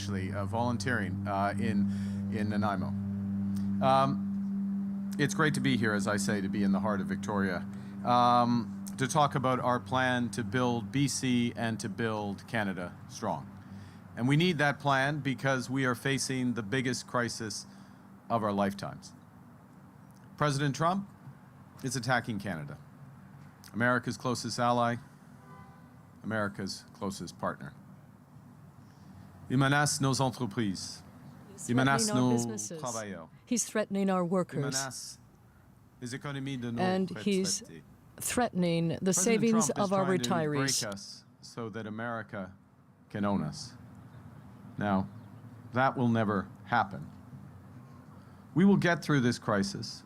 actually, volunteering in Nanaimo. It's great to be here, as I say, to be in the heart of Victoria, to talk about our plan to build BC and to build Canada strong. And we need that plan because we are facing the biggest crisis of our lifetimes. President Trump is attacking Canada, America's closest ally, America's closest partner. Il menace nos entreprises. Il menace nos travailleurs. He's threatening our workers. And he's threatening the savings of our retirees. President Trump is trying to break us so that America can own us. Now, that will never happen. We will get through this crisis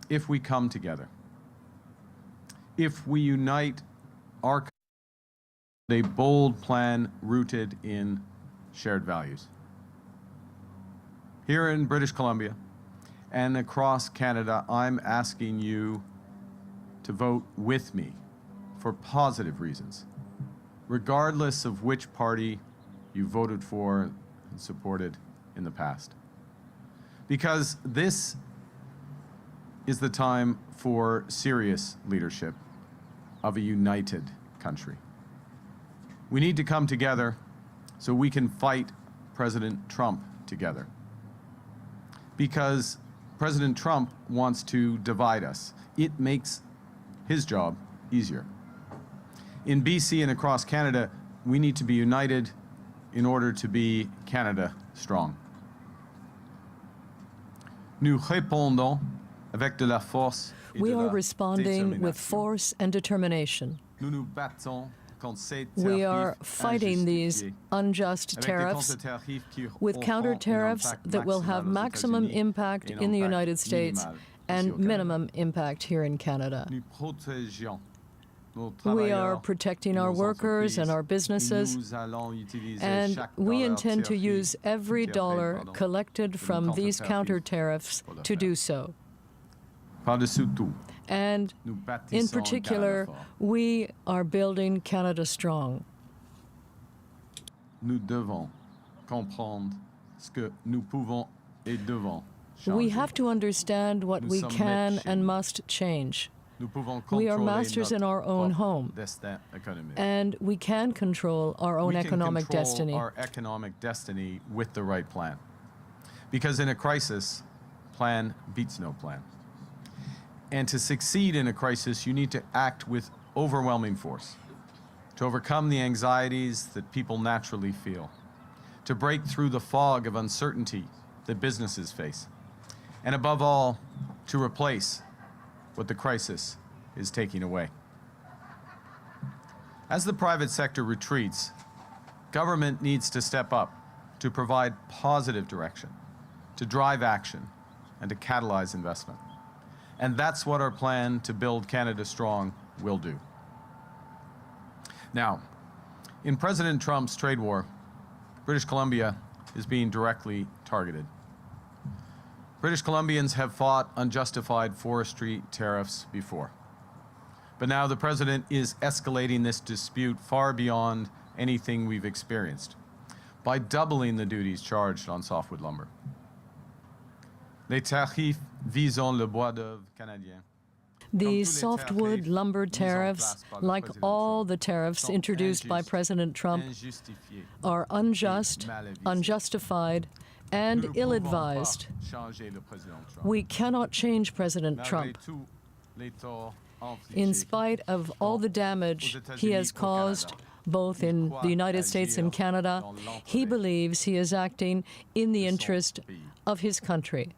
if we come together, if we unite our country with a bold plan rooted in shared values. Here in British Columbia and across Canada, I'm asking you to vote with me for positive reasons, regardless of which party you voted for and supported in the past. Because this is the time for serious leadership of a united country. We need to come together so we can fight President Trump together. Because President Trump wants to divide us. It makes his job easier. In BC and across Canada, we need to be united in order to be Canada strong. Nous répondons avec de la force et we de la are responding with détermination. force and determination. Nous nous battons contre ces We are tarifs fighting these injustifiés, unjust avec des tariffs contre-tarifs qui with auront counter un tariffs impact that will have maximal aux maximum États-Unis impact et un in the impact United States minimal ici and au Canada. minimum impact here in Canada. Nous protégeons nos We are travailleurs protecting et our nos workers and our entreprises, et businesses, nous allons utiliser and chaque we dollar intend to tiré- use every tiré, dollar pardon, collected de nos from these contre-tarifs counter tariffs pour le to faire. do so. Par-dessus tout, And nous in bâtissons un particular, Canada fort. we are building Canada strong. Nous devons comprendre ce que nous pouvons et devons changer. We have to understand what Nous we sommes can maîtres chez and nous. must change. Nous pouvons We are contrôler masters in notre our own propre home, destin économique. and we can control our own We can economic control destiny. our economic destiny with the right plan. Because in a crisis, plan beats no plan. And to succeed in a crisis, you need to act with overwhelming force, to overcome the anxieties that people naturally feel, to break through the fog of uncertainty that businesses face, and above all, to replace what the crisis is taking away. As the private sector retreats, government needs to step up to provide positive direction, to drive action, and to catalyze investment. And that's what our plan to build Canada strong will do. Now, in President Trump's trade war, British Columbia is being directly targeted. British Columbians have fought unjustified forestry tariffs before. But now the president is escalating this dispute far beyond anything we've experienced by doubling the duties charged on softwood lumber. Les tarifs visant le bois d'œuvre canadien. The softwood lumber tariffs, like all the tariffs introduced by President Trump, Injustifiés. are unjust, unjustified, and Nous ne pouvons ill-advised. pas changer le président Trump. We cannot change President Malgré Trump. tous les torts In infligés spite of all the damage he has caused, both in the United States and Canada, he believes he is acting in the interest of his country.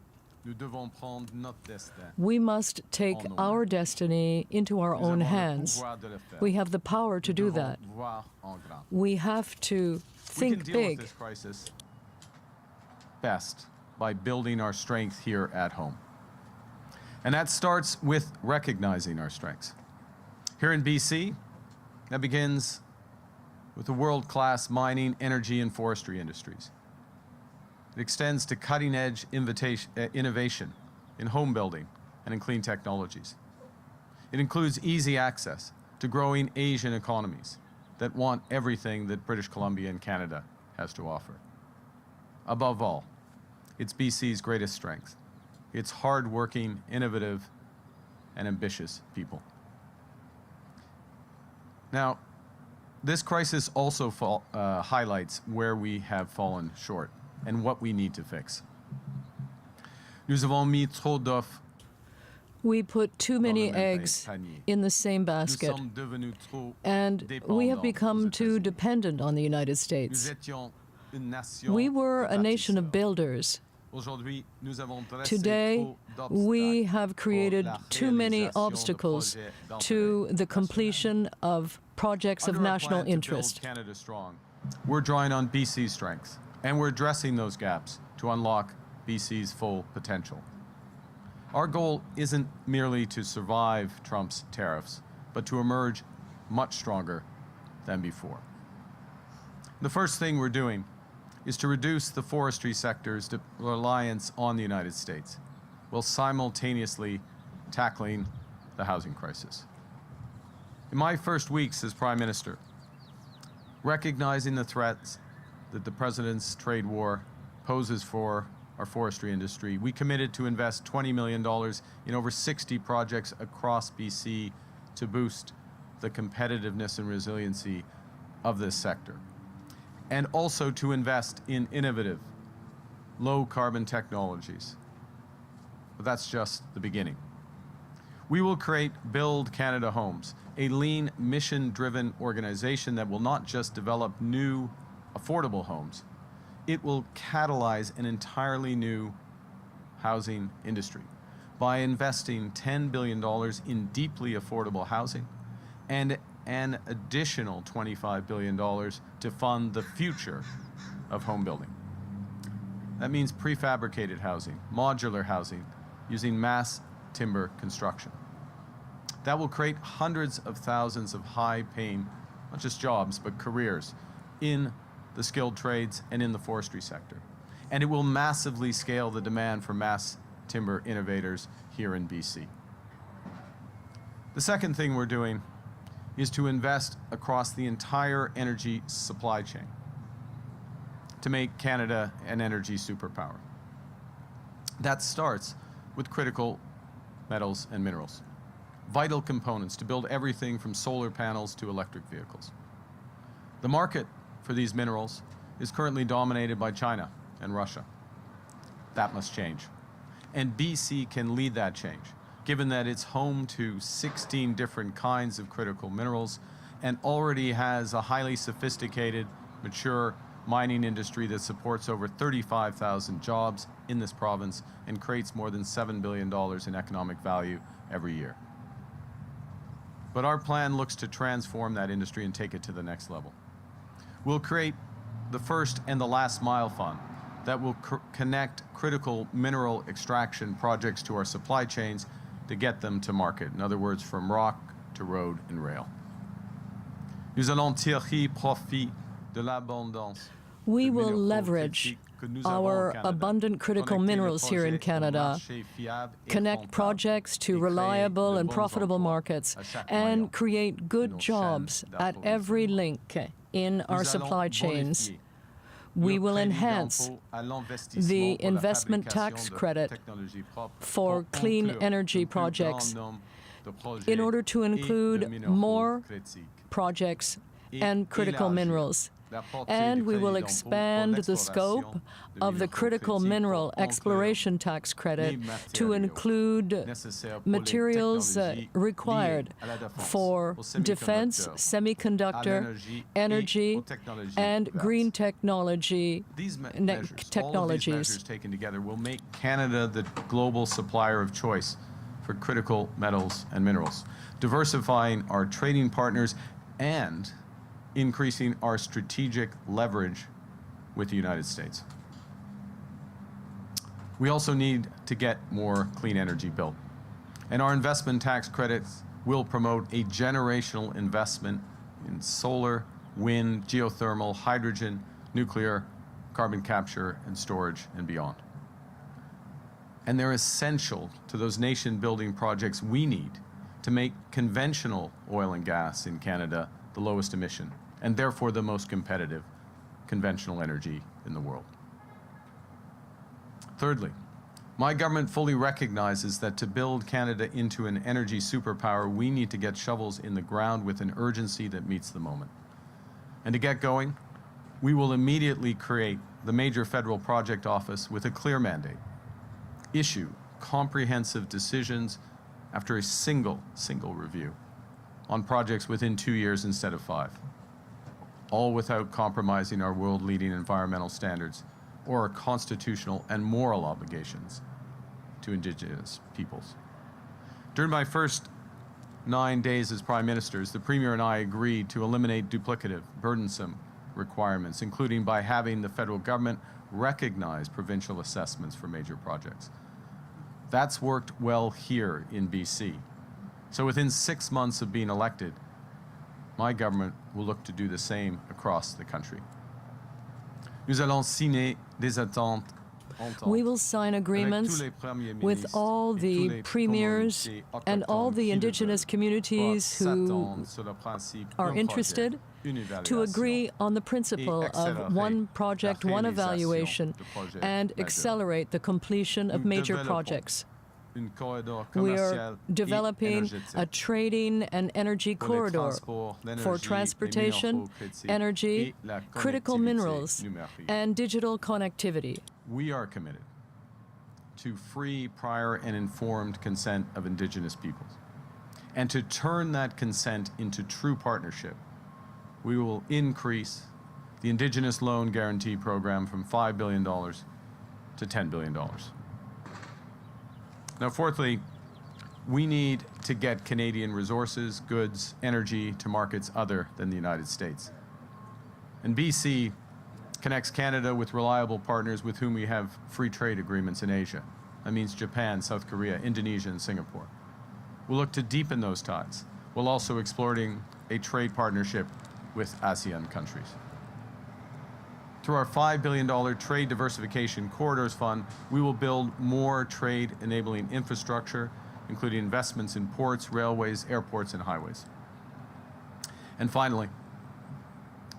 nous devons prendre notre destin. We must take our destiny into our Nous own avons le hands. pouvoir de le faire. We have the power to Nous do devons that. voir en grand. We have to We can think deal big. with this crisis best by building our strength here at home. And that starts with recognizing our strengths. Here in BC, that begins with the world-class mining, energy, and forestry industries. It extends to cutting-edge innovation in home building and in clean technologies. It includes easy access to growing Asian economies that want everything that British Columbia and Canada has to offer. Above all, it's BC's greatest strength. It's hard-working, innovative, and ambitious people. Now, this crisis also highlights where we have fallen short and what we need to fix. Nous avons mis trop d'œufs. We put too many eggs in the same basket, and we have become too dependent on the United States. We were a nation of builders. Today, we have created too many obstacles to the completion of projects of national interest. Canada Strong, we're drawing on BC's strengths, and we're addressing those gaps to unlock BC's full potential. Our goal isn't merely to survive Trump's tariffs, but to emerge much stronger than before. The first thing we're doing is to reduce the forestry sector's reliance on the United States, while simultaneously tackling the housing crisis. In my first weeks as Prime Minister, recognizing the threats that the President's trade war poses for our forestry industry, we committed to invest $20 million in over 60 projects across BC to boost the competitiveness and resiliency of this sector, and also to invest in innovative, low-carbon technologies. But that's just the beginning. We will create Build Canada Homes, a lean, mission-driven organization that will not just develop new, affordable homes, it will catalyze an entirely new housing industry by investing $10 billion in deeply affordable housing and an additional $25 billion to fund the future of home building. That means prefabricated housing, modular housing, using mass timber construction. That will create hundreds of thousands of high-paying, not just jobs, but careers in the skilled trades and in the forestry sector. And it will massively scale the demand for mass timber innovators here in BC. The second thing we're doing is to invest across the entire energy supply chain to make Canada an energy superpower. That starts with critical metals and minerals, vital components to build everything from solar panels to electric vehicles. The market for these minerals is currently dominated by China and Russia. That must change. And BC can lead that change, given that it's home to 16 different kinds of critical minerals and already has a highly sophisticated, mature mining industry that supports over 35,000 jobs in this province and creates more than $7 billion in economic value every year. But our plan looks to transform that industry and take it to the next level. We'll create the first and the last mile fund that will connect critical mineral extraction projects to our supply chains to get them to market. In other words, from rock to road and rail. Nous allons tirer profit de l'abondance. We will leverage our abundant critical minerals here in Canada, connect projects to reliable and profitable markets, and create good jobs at every link in our supply chains. We will enhance the investment tax credit for clean energy projects in order to include more projects and critical minerals. And we will expand the scope of the critical mineral exploration tax credit to include materials required for defense, semiconductor, energy, and green technology technologies. Taken together will make Canada the global supplier of choice for critical metals and minerals, diversifying our trading partners and increasing our strategic leverage with the United States. We also need to get more clean energy built. And our investment tax credits will promote a generational investment in solar, wind, geothermal, hydrogen, nuclear, carbon capture and storage, and beyond. And they're essential to those nation-building projects we need to make conventional oil and gas in Canada the lowest emission, and therefore the most competitive conventional energy in the world. Thirdly, my government fully recognizes that to build Canada into an energy superpower, we need to get shovels in the ground with an urgency that meets the moment. And to get going, we will immediately create the major federal project office with a clear mandate. Issue comprehensive decisions after a single review on projects within 2 years instead of 5, all without compromising our world-leading environmental standards or our constitutional and moral obligations to Indigenous peoples. During my first 9 days as Prime Minister, the Premier and I agreed to eliminate duplicative, burdensome requirements, including by having the federal government recognize provincial assessments for major projects. That's worked well here in BC. So within 6 months of being elected, my government will look to do the same across the country. Nous allons signer des ententes. We will sign agreements with all the premiers and all the Indigenous communities who are interested to agree on the principle of one project, one evaluation, and accelerate the completion of major projects. We are developing a trading and energy corridor for transportation, energy, critical minerals, and digital connectivity. We are committed to free, prior, and informed consent of Indigenous peoples. And to turn that consent into true partnership, we will increase the Indigenous Loan Guarantee Program from $5 billion to $10 billion. Now, fourthly, we need to get Canadian resources, goods, energy to markets other than the United States. And BC connects Canada with reliable partners with whom we have free trade agreements in Asia. That means Japan, South Korea, Indonesia, and Singapore. We'll look to deepen those ties, while also exploring a trade partnership with ASEAN countries. Through our $5 billion Trade Diversification Corridors Fund, we will build more trade-enabling infrastructure, including investments in ports, railways, airports, and highways. And finally,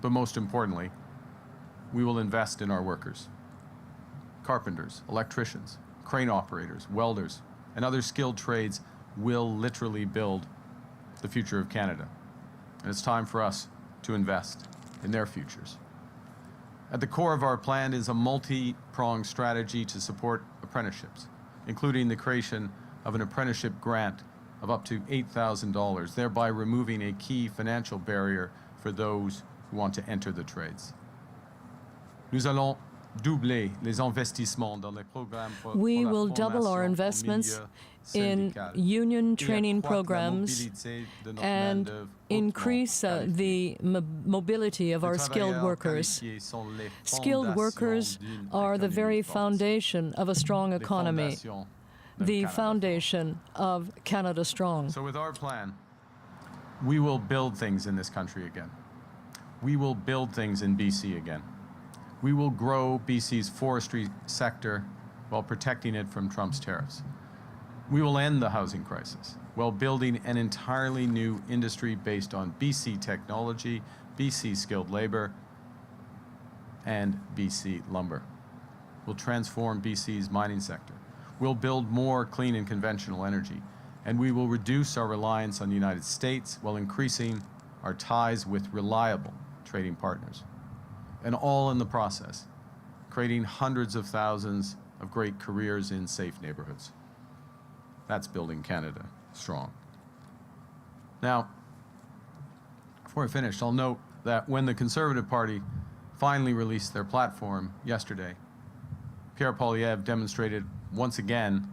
but most importantly, we will invest in our workers. Carpenters, electricians, crane operators, welders, and other skilled trades will literally build the future of Canada. And it's time for us to invest in their futures. At the core of our plan is a multi-pronged strategy to support apprenticeships, including the creation of an apprenticeship grant of up to $8,000, thereby removing a key financial barrier for those who want to enter the trades. Nous allons doubler les investissements dans les programmes pour We la will double our formation investments en in milieu syndical. union Et training accroître la programs mobilité de notre and main-d'œuvre increase hautement the mobility of qualifiée. our Les skilled travailleurs workers. qualifiés sont les Skilled fondations workers d'une are the very économie forte. foundation of a strong Les economy, fondations d'un the Canada foundation of Canada Strong. So with our plan, we will build things in this country again. We will build things in BC again. We will grow BC's forestry sector while protecting it from Trump's tariffs. We will end the housing crisis while building an entirely new industry based on BC technology, BC skilled labor, and BC lumber. We'll transform BC's mining sector. We'll build more clean and conventional energy, and we will reduce our reliance on the United States while increasing our ties with reliable trading partners. And all in the process, creating hundreds of thousands of great careers in safe neighborhoods. That's building Canada strong. Now, before I finish, I'll note that when the Conservative Party finally released their platform yesterday, Pierre Poilievre demonstrated once again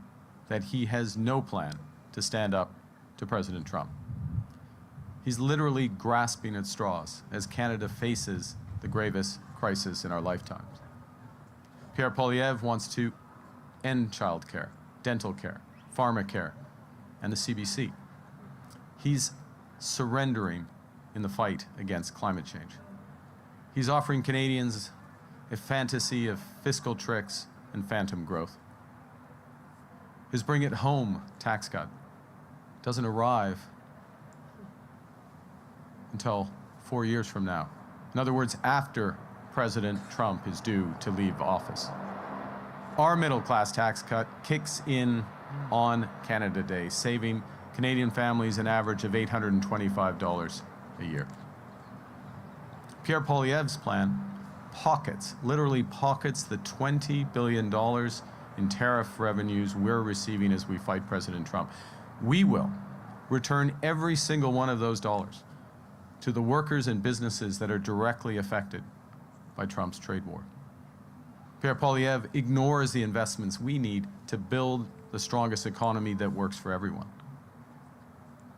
that he has no plan to stand up to President Trump. He's literally grasping at straws as Canada faces the gravest crisis in our lifetimes. Pierre Poilievre wants to end childcare, dental care, pharmacare, and the CBC. He's surrendering in the fight against climate change. He's offering Canadians a fantasy of fiscal tricks and phantom growth. His Bring It Home tax cut doesn't arrive until 4 years from now. In other words, after President Trump is due to leave office. Our middle-class tax cut kicks in on Canada Day, saving Canadian families an average of $825 a year. Pierre Poilievre's plan pockets, literally pockets, the $20 billion in tariff revenues we're receiving as we fight President Trump. We will return every single one of those dollars to the workers and businesses that are directly affected by Trump's trade war. Pierre Poilievre ignores the investments we need to build the strongest economy that works for everyone.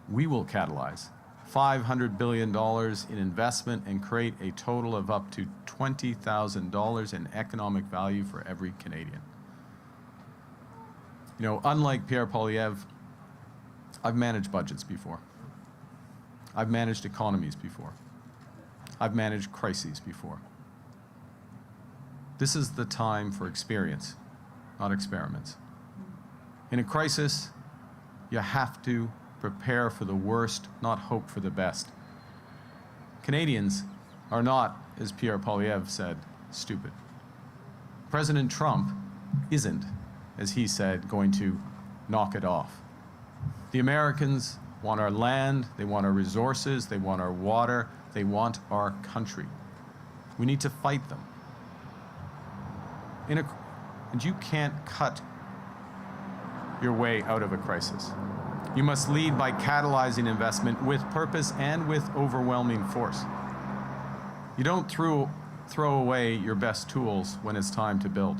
We will catalyze $500 billion in investment and create a total of up to $20,000 in economic value for every Canadian. You know, unlike Pierre Poilievre, I've managed budgets before. I've managed economies before. I've managed crises before. This is the time for experience, not experiments. In a crisis, you have to prepare for the worst, not hope for the best. Canadians are not, as Pierre Poilievre said, stupid. President Trump isn't, as he said, going to knock it off. The Americans want our land, they want our resources, they want our water, they want our country. We need to fight them. And you can't cut your way out of a crisis. You must lead by catalyzing investment with purpose and with overwhelming force. You don't throw away your best tools when it's time to build.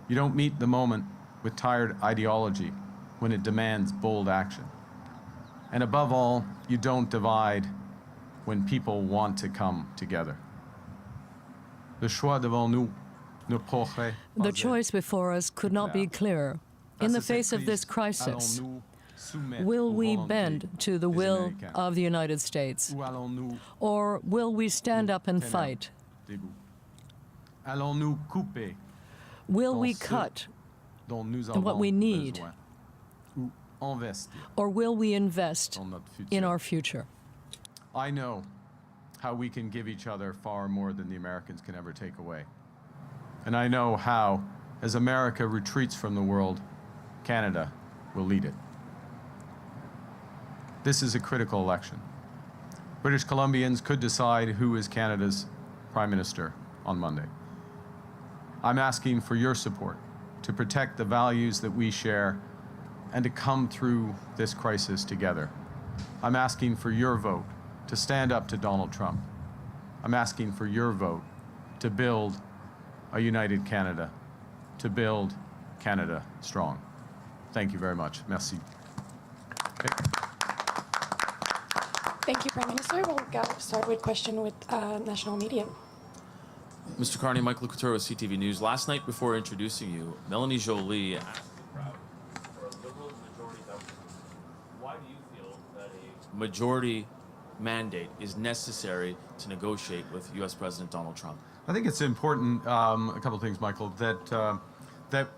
You don't meet the moment with tired ideology when it demands bold action. And above all, you don't divide when people want to come together. The choice before us could not be clearer. In the face of this crisis, will we bend to the will of the United States? Or will we stand up and fight? Will we cut what we need? Or will we invest in our future? I know how we can give each other far more than the Americans can ever take away. And I know how, as America retreats from the world, Canada will lead it. This is a critical election. British Columbians could decide who is Canada's Prime Minister on Monday. I'm asking for your support to protect the values that we share and to come through this crisis together. I'm asking for your vote to stand up to Donald Trump. I'm asking for your vote to build a united Canada, to build Canada strong. Thank you very much. Merci. Okay. Thank you, Prime Minister. We'll start with a question with national media. Mr. Carney, Michael Couture with CTV News. Last night, before introducing you, Melanie Joly asked the crowd for a Liberal majority government. Why do you feel that a majority mandate is necessary to negotiate with U.S. President Donald Trump? I think it's important, a couple of things, Michael, that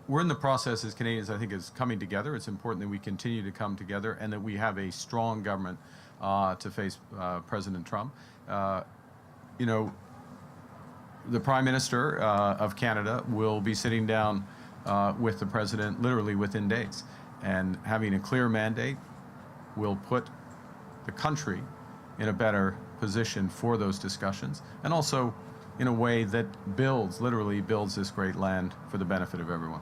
we're in the process as Canadians, I think, is coming together. It's important that we continue to come together and that we have a strong government to face President Trump. You know, the Prime Minister of Canada will be sitting down with the President literally within days, and having a clear mandate will put the country in a better position for those discussions, and also in a way that literally builds this great land for the benefit of everyone.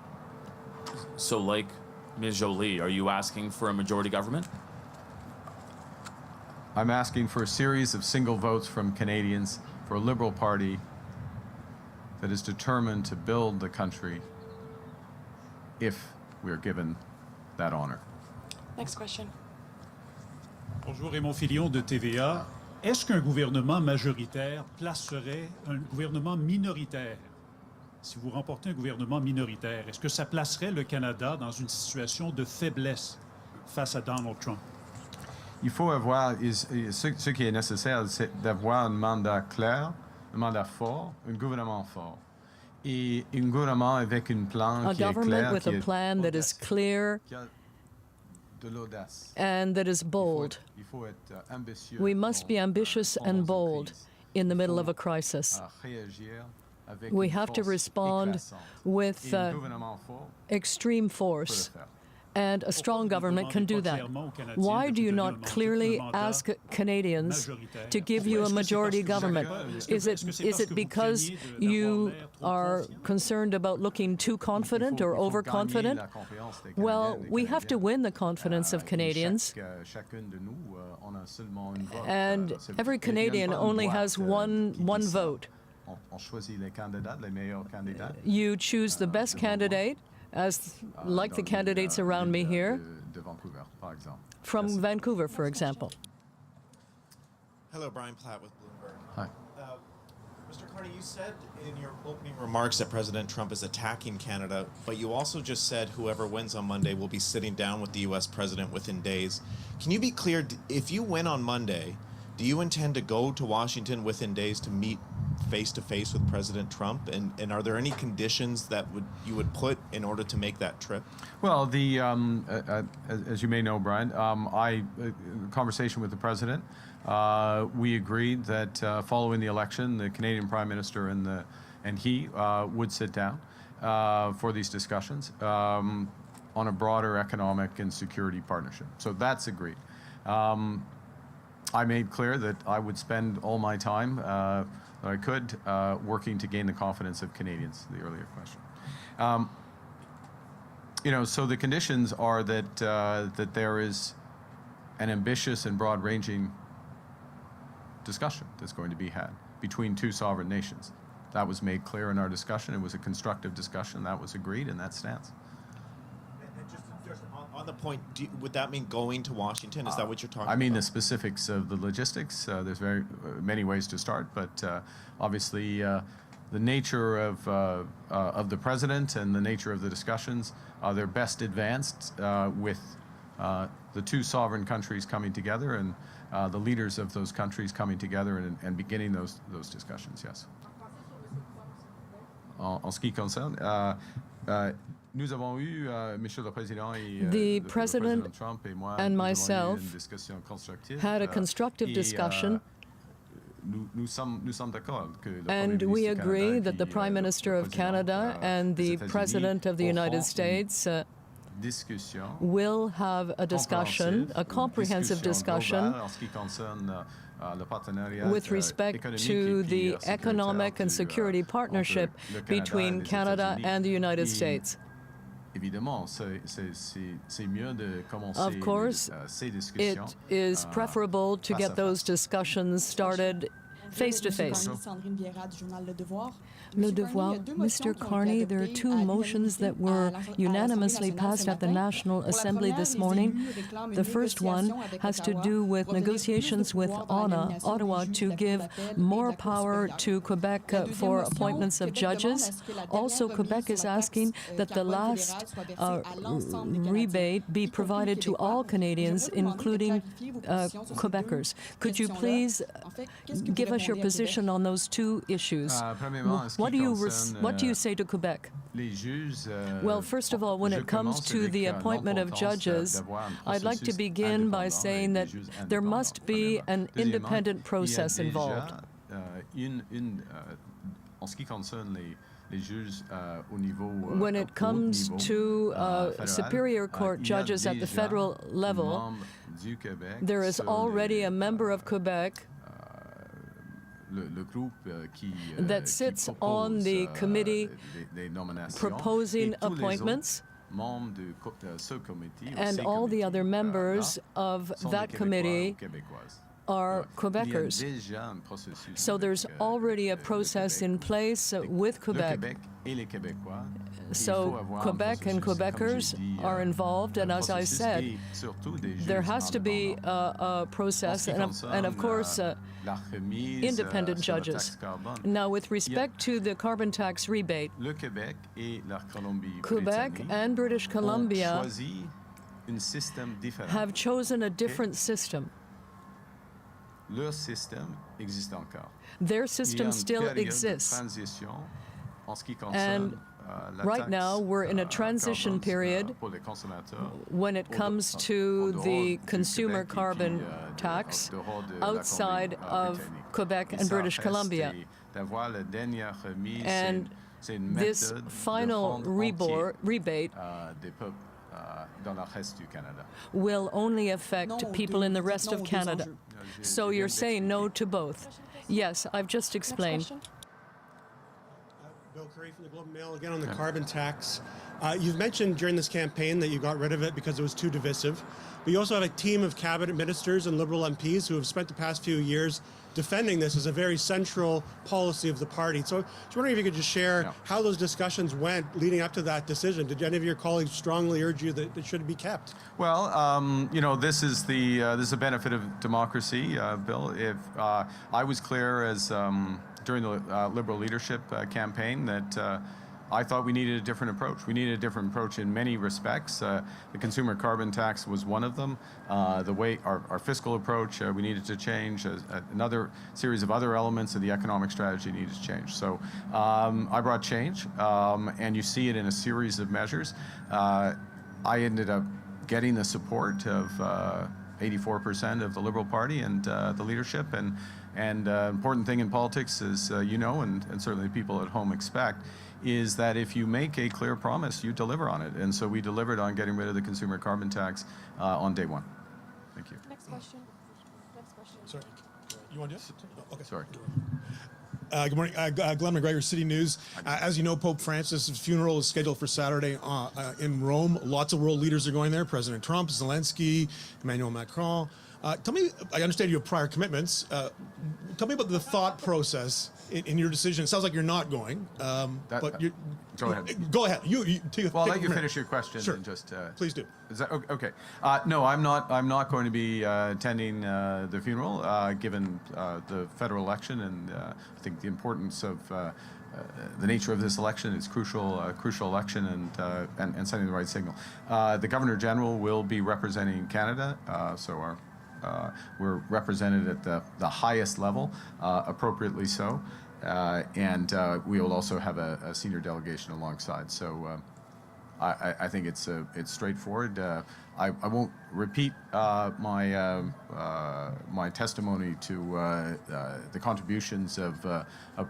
So like Ms. Joly, are you asking for a majority government? I'm asking for a series of single votes from Canadians for a Liberal Party that is determined to build the country if we are given that honor. Next question. Bonjour, Raymond Filion de TVA. Est-ce qu'un gouvernement majoritaire placerait un gouvernement minoritaire? Si vous remportez un gouvernement minoritaire, est-ce que ça placerait le Canada dans une situation de faiblesse face à Donald Trump? Il faut avoir, ce qui est nécessaire, c'est d'avoir un mandat clair, un mandat fort, un gouvernement fort. Et un gouvernement avec un plan qui est clair, a government with a plan that is clear and that is bold. We must be ambitious and bold in the middle of a crisis. We have to respond with extreme force, and a strong government can do that. Why do you not clearly ask Canadians to give you a majority government? Is it because you are concerned about looking too confident or overconfident? Well, we have to win the confidence of Canadians, and every Canadian only has one vote. You choose the best candidate, like the candidates around me here, from Vancouver, for example. Hello, Brian Platt with Bloomberg. Hi. Mr. Carney, you said in your opening remarks that President Trump is attacking Canada, but you also just said whoever wins on Monday will be sitting down with the U.S. president within days. Can you be clear, if you win on Monday, do you intend to go to Washington within days to meet face-to-face with President Trump? And are there any conditions that you would put in order to make that trip? Well, as you may know, Brian, conversation with the president, we agreed that following the election, the Canadian Prime Minister and he would sit down for these discussions on a broader economic and security partnership. So that's agreed. I made clear that I would spend all my time that I could working to gain the confidence of Canadians, the earlier question. So the conditions are that there is an ambitious and broad-ranging discussion that's going to be had between two sovereign nations. That was made clear in our discussion. It was a constructive discussion. That was agreed, and that stands. Just on the point, would that mean going to Washington? Is that what you're talking about? I mean the specifics of the logistics. There's very many ways to start, but obviously the nature of the president and the nature of the discussions, they're best advanced with the two sovereign countries coming together and the leaders of those countries coming together and beginning those discussions, yes. En ce qui concerne, nous avons eu, Monsieur le Président the President Trump et moi, and myself had a constructive discussion, and we agree that the Prime Minister of Canada and the President of the United States will have a discussion, a comprehensive discussion, with respect to the economic and security partnership between Canada and the United States. Of course, it is preferable to get those discussions started face-to-face. Le Devoir, Mr. Carney, there are two motions that were unanimously passed at the National Assembly this morning. The first one has to do with negotiations with Ottawa to give more power to Quebec for appointments of judges. Also, Quebec is asking that the last rebate be provided to all Canadians, including Quebecers. Could you please give us your position on those two issues? What do you say to Quebec? Well, first of all, when it comes to the appointment of judges, I'd like to begin by saying that there must be an independent process involved. When it comes to Superior Court judges at the federal level, there is already a member of Quebec that sits on the committee proposing appointments, and all the other members of that committee are Quebecers. So there's already a process in place with Quebec. So Quebec and Quebecers are involved, and as I said, there has to be a process and of course, independent judges. Now, with respect to the carbon tax rebate, Quebec and British Columbia have chosen a different system. Their system still exists. And Right now, we're in a transition period when it comes to the consumer carbon tax outside of Quebec and British Columbia. And this final rebate will only affect people in the rest of Canada. So you're saying no to both. Yes, I've just explained. Bill Curry from the Globe and Mail again on the carbon tax. You've mentioned during this campaign that you got rid of it because it was too divisive. But you also have a team of cabinet ministers and Liberal MPs who have spent the past few years defending this as a very central policy of the party. So I was wondering if you could just share how those discussions went leading up to that decision. Did any of your colleagues strongly urge you that it should be kept? Well, you know, this is the benefit of democracy, Bill. If I was clear as during the Liberal leadership campaign that I thought we needed a different approach. We needed a different approach in many respects. The consumer carbon tax was one of them. The way our fiscal approach, we needed to change. Another series of other elements of the economic strategy needed to change. So I brought change, and you see it in a series of measures. I ended up getting the support of 84% of the Liberal Party and the leadership. And important thing in politics is, you know, and certainly people at home expect, is that if you make a clear promise, you deliver on it. And so we delivered on getting rid of the consumer carbon tax on day one. Thank you. Next question. Sorry. You want to do it? Oh, okay. Sorry. Good morning. Glenn McGregor, City News. As you know, Pope Francis' funeral is scheduled for Saturday in Rome. Lots of world leaders are going there. President Trump, Zelensky, Emmanuel Macron. Tell me, I understand you have prior commitments. Tell me about the thought process in your decision. It sounds like you're not going. But you go ahead. Go ahead. Well, I'll let you finish your question. Sure. And just please do. Is that okay? No, I'm not going to be attending the funeral, given the federal election, and I think the importance of the nature of this election is crucial election, and sending the right signal. The Governor General will be representing Canada, so we're represented at the highest level, appropriately so, and we will also have a senior delegation alongside. So I think it's straightforward. I won't repeat my testimony to the contributions of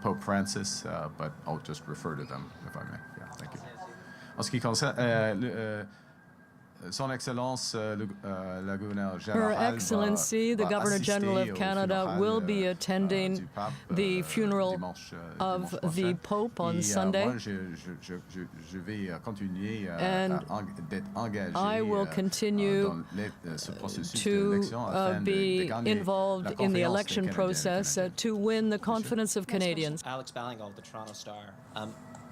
Pope Francis, but I'll just refer to them if I may. Yeah, thank you. En ce qui concerne Son Excellence, la gouverneure générale, Her Excellency, the Governor General of Canada, will be attending the funeral of the Pope on Sunday. And I will continue to be involved in the election process to win the confidence of Canadians. Alex Ballingal of the Toronto Star.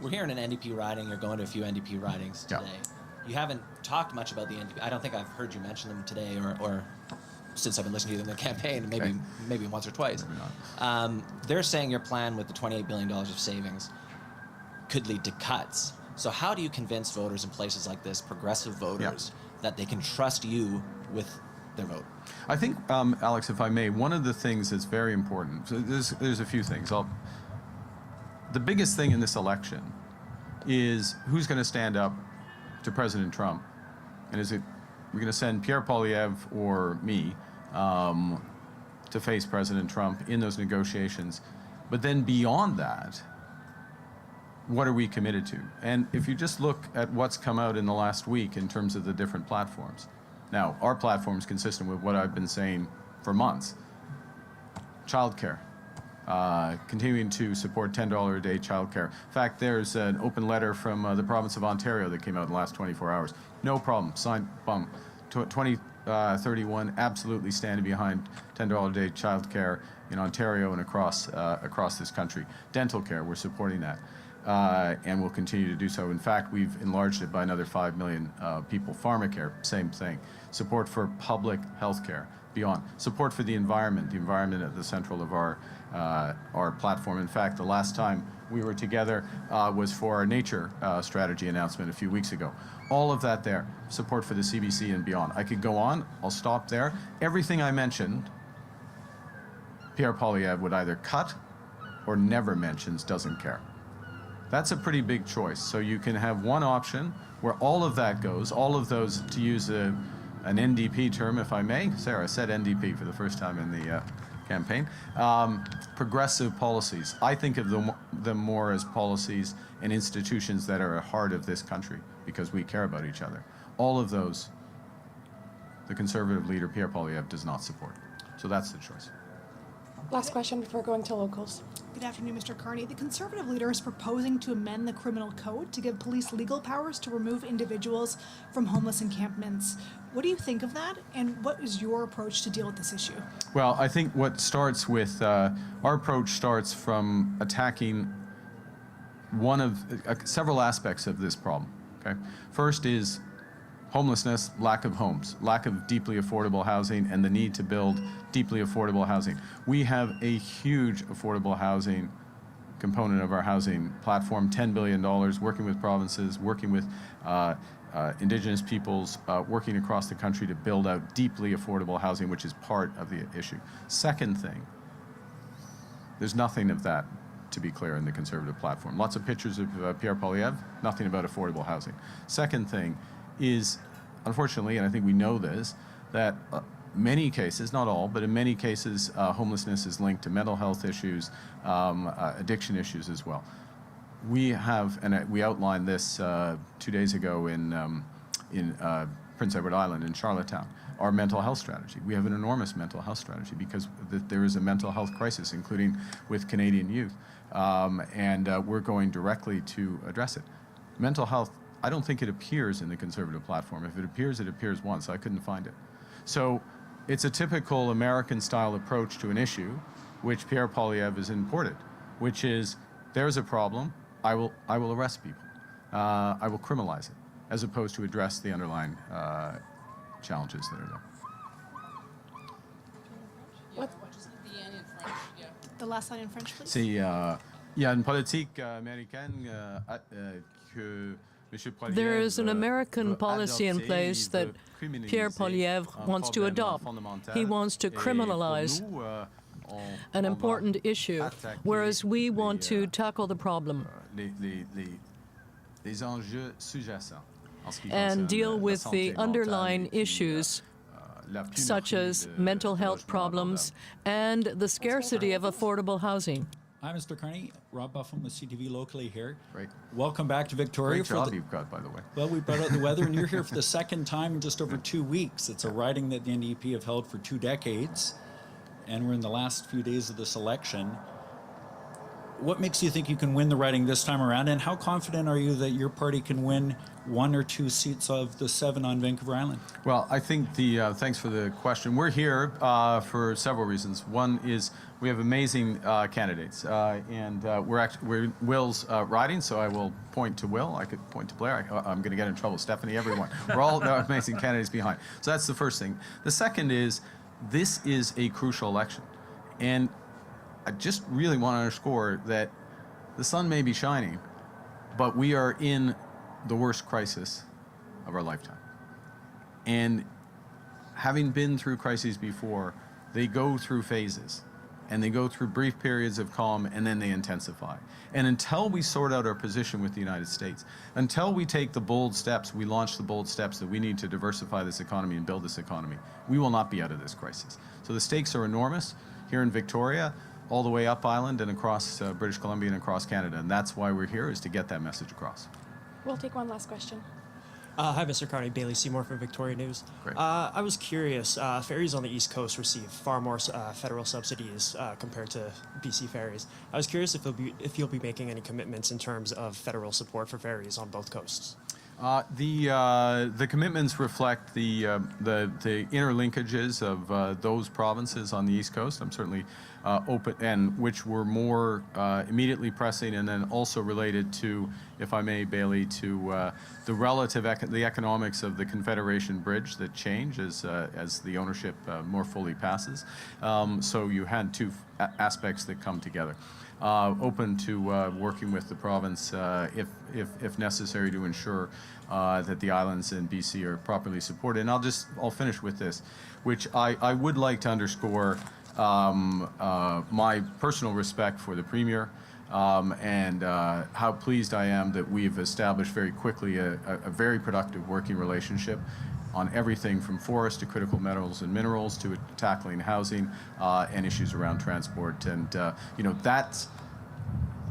We're here in an NDP riding. You're going to a few NDP ridings today. Yeah. You haven't talked much about the NDP. I don't think I've heard you mention them today or since I've been listening to them in the campaign, maybe once or twice. They're saying your plan with the $28 billion of savings could lead to cuts. So how do you convince voters in places like this, progressive voters, that they can trust you with their vote? I think, Alex, if I may, one of the things that's very important, so there's a few things. The biggest thing in this election is who's going to stand up to President Trump, and is it we're going to send Pierre Poilievre or me to face President Trump in those negotiations? But then beyond that, what are we committed to? And if you just look at what's come out in the last week in terms of the different platforms, now our platform is consistent with what I've been saying for months. Childcare. Continuing to support $10 a day childcare. In fact, there's an open letter from the province of Ontario that came out in the last 24 hours. No problem, signed, bum. 2031, absolutely standing behind $10 a day childcare in Ontario and across this country. Dental care, we're supporting that, and we'll continue to do so. In fact, we've enlarged it by another 5 million people. Pharmacare, same thing. Support for public health care. Beyond support for the environment at the central of our platform. In fact, the last time we were together was for our nature strategy announcement a few weeks ago. All of that there, support for the CBC and beyond. I could go on, I'll stop there. Everything I mentioned, Pierre Poilievre would either cut or never mentions, doesn't care. That's a pretty big choice. So you can have one option where all of that goes, all of those, to use an NDP term, if I may. Sarah said NDP for the first time in the campaign. Progressive policies. I think of them more as policies and institutions that are at the heart of this country because we care about each other. All of those, the Conservative leader, Pierre Poilievre, does not support. So that's the choice. Last question before going to locals. Good afternoon, Mr. Carney. The Conservative leader is proposing to amend the criminal code to give police legal powers to remove individuals from homeless encampments. What do you think of that, and what is your approach to deal with this issue? Well, I think what starts with, our approach starts from attacking one of several aspects of this problem. Okay? First is homelessness, lack of homes, lack of deeply affordable housing, and the need to build deeply affordable housing. We have a huge affordable housing component of our housing platform, $10 billion, working with provinces, working with Indigenous peoples, working across the country to build out deeply affordable housing, which is part of the issue. Second thing, there's nothing of that, to be clear, in the Conservative platform. Lots of pictures of Pierre Poilievre, nothing about affordable housing. Second thing is, unfortunately, and I think we know this, that many cases, not all, but in many cases, homelessness is linked to mental health issues, addiction issues as well. We have, and we outlined this 2 days ago in Prince Edward Island in Charlottetown, our mental health strategy. We have an enormous mental health strategy because there is a mental health crisis, including with Canadian youth, and we're going directly to address it. Mental health, I don't think it appears in the Conservative platform. If it appears once. I couldn't find it. So it's a typical American-style approach to an issue, which Pierre Poilievre has imported, which is, there's a problem, I will arrest people. I will criminalize it, as opposed to address the underlying challenges that are there. What? The last line in French, please. C'est, il y a une politique américaine que There is an American policy in place that Pierre Poilievre wants to adopt. He wants to criminalize an important issue, whereas we want to tackle the problem and deal with the underlying issues such as mental health problems and the scarcity of affordable housing. Hi, Mr. Carney. Rob Buffum with CTV locally here. Great. Welcome back to Victoria. Great job you've got, by the way. Well, we brought out the weather, and you're here for the second time in just over 2 weeks. It's a riding that the NDP have held for 2 decades, and we're in the last few days of this election. What makes you think you can win the riding this time around, and how confident are you that your party can win 1 or 2 seats of the 7 on Vancouver Island? Well, I think thanks for the question. We're here for several reasons. One is we have amazing candidates, and we're Will's riding, so I will point to Will. I could point to Blair. I'm going to get in trouble. Stephanie, everyone. We're all amazing candidates behind. So that's the first thing. The second is this is a crucial election, and I just really want to underscore that the sun may be shining, but we are in the worst crisis of our lifetime. And having been through crises before, they go through phases, and they go through brief periods of calm, and then they intensify. And until we sort out our position with the United States, until we take the bold steps, we launch the bold steps that we need to diversify this economy and build this economy, we will not be out of this crisis. So the stakes are enormous here in Victoria, all the way up Island and across British Columbia and across Canada. And that's why we're here, is to get that message across. We'll take one last question. Hi, Mr. Carney. Bailey Seymour from Victoria News. Great. I was curious, ferries on the East Coast receive far more federal subsidies compared to BC ferries. I was curious if you'll be making any commitments in terms of federal support for ferries on both coasts. The commitments reflect the interlinkages of those provinces on the East Coast. I'm certainly open, and which were more immediately pressing, and then also related to, if I may, Bailey, to the relative the economics of the Confederation Bridge that change as the ownership more fully passes. So you had 2 aspects that come together. Open to working with the province if necessary to ensure that the islands in BC are properly supported. And I'll finish with this, which I would like to underscore my personal respect for the Premier and how pleased I am that we've established very quickly a very productive working relationship on everything from forest to critical metals and minerals to tackling housing and issues around transport. And that's,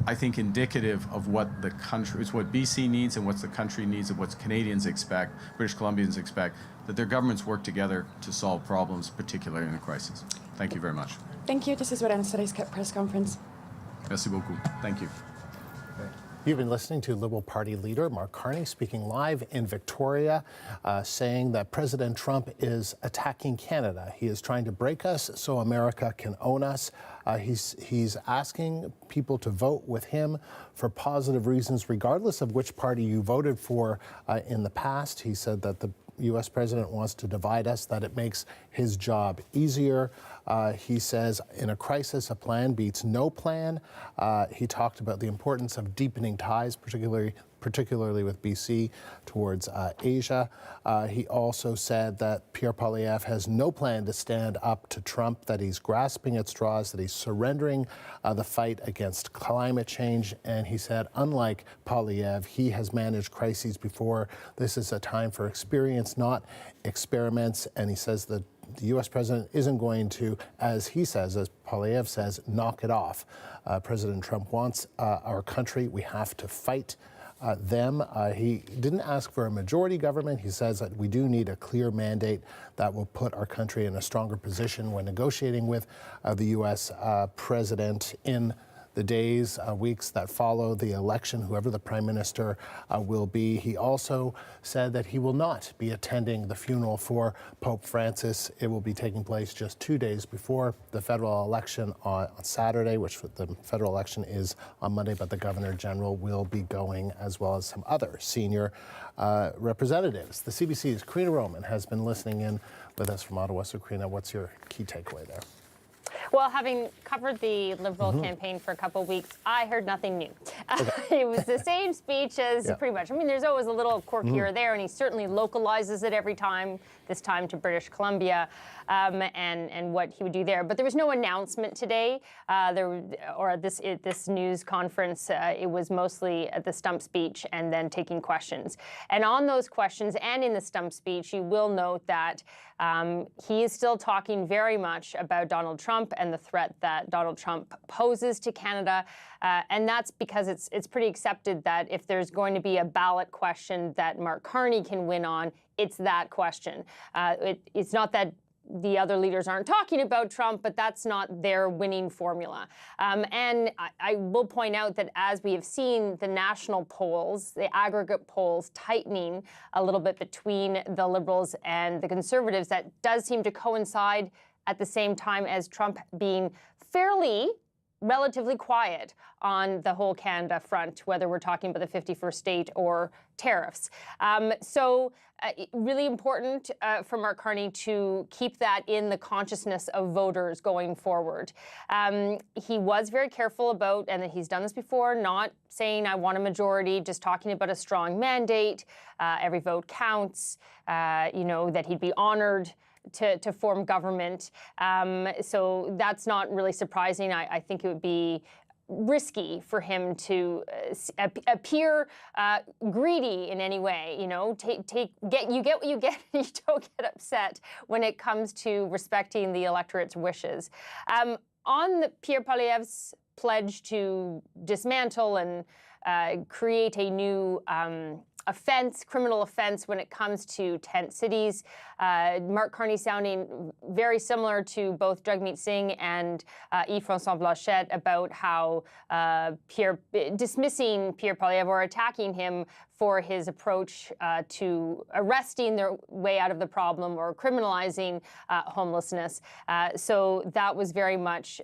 I think, indicative of what the country, it's what BC needs and what the country needs and what Canadians expect, British Columbians expect, that their governments work together to solve problems, particularly in a crisis. Thank you very much. Thank you. This is what ends today's press conference. Merci beaucoup. Thank you. You've been listening to Liberal Party leader Mark Carney speaking live in Victoria, saying that President Trump is attacking Canada. He is trying to break us so America can own us. He's asking people to vote with him for positive reasons, regardless of which party you voted for in the past. He said that the U.S. president wants to divide us, that it makes his job easier. He says, in a crisis, a plan beats no plan. He talked about the importance of deepening ties, particularly with BC, towards Asia. He also said that Pierre Poilievre has no plan to stand up to Trump, that he's grasping at straws, that he's surrendering the fight against climate change. And he said, unlike Poilievre, he has managed crises before. This is a time for experience, not experiments. And he says that the U.S. president isn't going to, as he says, as Poilievre says, knock it off. President Trump wants our country. We have to fight them. He didn't ask for a majority government. He says that we do need a clear mandate that will put our country in a stronger position when negotiating with the U.S. president in the days, weeks that follow the election, whoever the prime minister will be. He also said that he will not be attending the funeral for Pope Francis. It will be taking place just 2 days before the federal election on Saturday, which the federal election is on Monday, but the Governor General will be going, as well as some other senior representatives. The CBC's Karina Roman has been listening in with us from Ottawa. So, Karina, what's your key takeaway there? Well, having covered the Liberal campaign for a couple of weeks, I heard nothing new. Okay. It was the same speech as pretty much. I mean, there's always a little quirk here or there, and he certainly localizes it every time, this time to British Columbia, and what he would do there. But there was no announcement today, this news conference. It was mostly at the stump speech and then taking questions. And on those questions and in the stump speech, you will note that he is still talking very much about Donald Trump and the threat that Donald Trump poses to Canada. And that's because it's pretty accepted that if there's going to be a ballot question that Mark Carney can win on, it's that question. It's not that the other leaders aren't talking about Trump, but that's not their winning formula. And I will point out that as we have seen the national polls, the aggregate polls tightening a little bit between the Liberals and the Conservatives, that does seem to coincide at the same time as Trump being relatively quiet on the whole Canada front, whether we're talking about the 51st state or tariffs. Really important for Mark Carney to keep that in the consciousness of voters going forward. He was very careful about, and he's done this before, not saying I want a majority, just talking about a strong mandate, every vote counts, that he'd be honored to form government. So that's not really surprising. I think it would be risky for him to appear greedy in any way. You get what you get. You don't get upset when it comes to respecting the electorate's wishes. On Pierre Poilievre's pledge to dismantle and create a new criminal offense when it comes to tent cities. Mark Carney sounding very similar to both Jagmeet Singh and Yves-François Blanchet about how dismissing Pierre Poilievre or attacking him for his approach to arresting their way out of the problem or criminalizing homelessness. So that was very much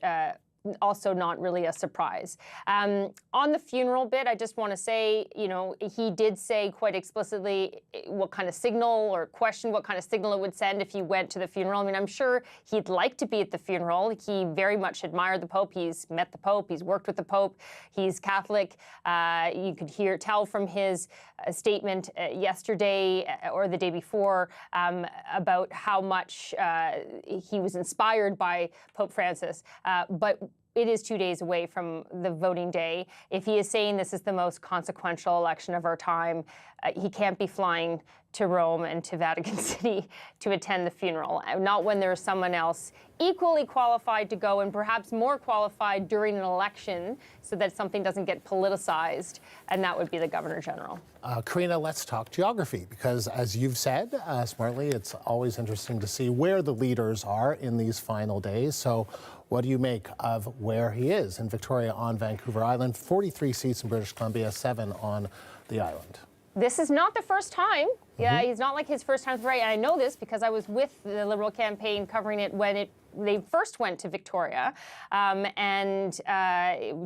also not really a surprise. On the funeral bit, I just want to say, he did say quite explicitly what kind of signal, or question what kind of signal it would send if he went to the funeral. I mean, I'm sure he'd like to be at the funeral. He very much admired the Pope. He's met the Pope. He's worked with the Pope. He's Catholic. You could tell from his statement yesterday or the day before about how much he was inspired by Pope Francis. But it is 2 days away from the voting day. If he is saying this is the most consequential election of our time, he can't be flying to Rome and to Vatican City to attend the funeral, not when there's someone else equally qualified to go and perhaps more qualified during an election so that something doesn't get politicized, and that would be the Governor General. Karina, let's talk geography, because as you've said smartly, it's always interesting to see where the leaders are in these final days. So what do you make of where he is in Victoria on Vancouver Island? 43 seats in British Columbia, 7 on the island. This is not the first time. Yeah, he's not like his first time, right? And I know this because I was with the Liberal campaign covering it when they first went to Victoria, and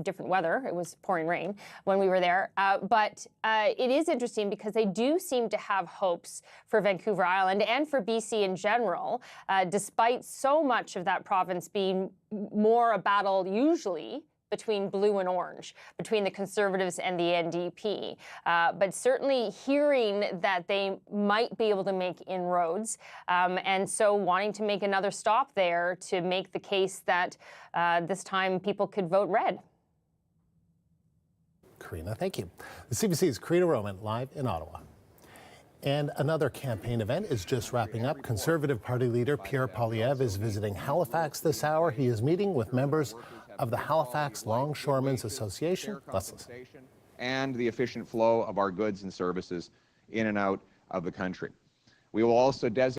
different weather. It was pouring rain when we were there. But it is interesting because they do seem to have hopes for Vancouver Island and for BC in general, despite so much of that province being more a battle usually between blue and orange, between the Conservatives and the NDP. But certainly hearing that they might be able to make inroads, and so wanting to make another stop there to make the case that this time people could vote red. Karina, thank you. The CBC's Karina Roman live in Ottawa. And another campaign event is just wrapping up. Conservative Party leader Pierre Poilievre is visiting Halifax this hour. He is meeting with members of the Halifax Longshoremen's Association. Let's listen. And the efficient flow of our goods and services in and out of the country. We will also designate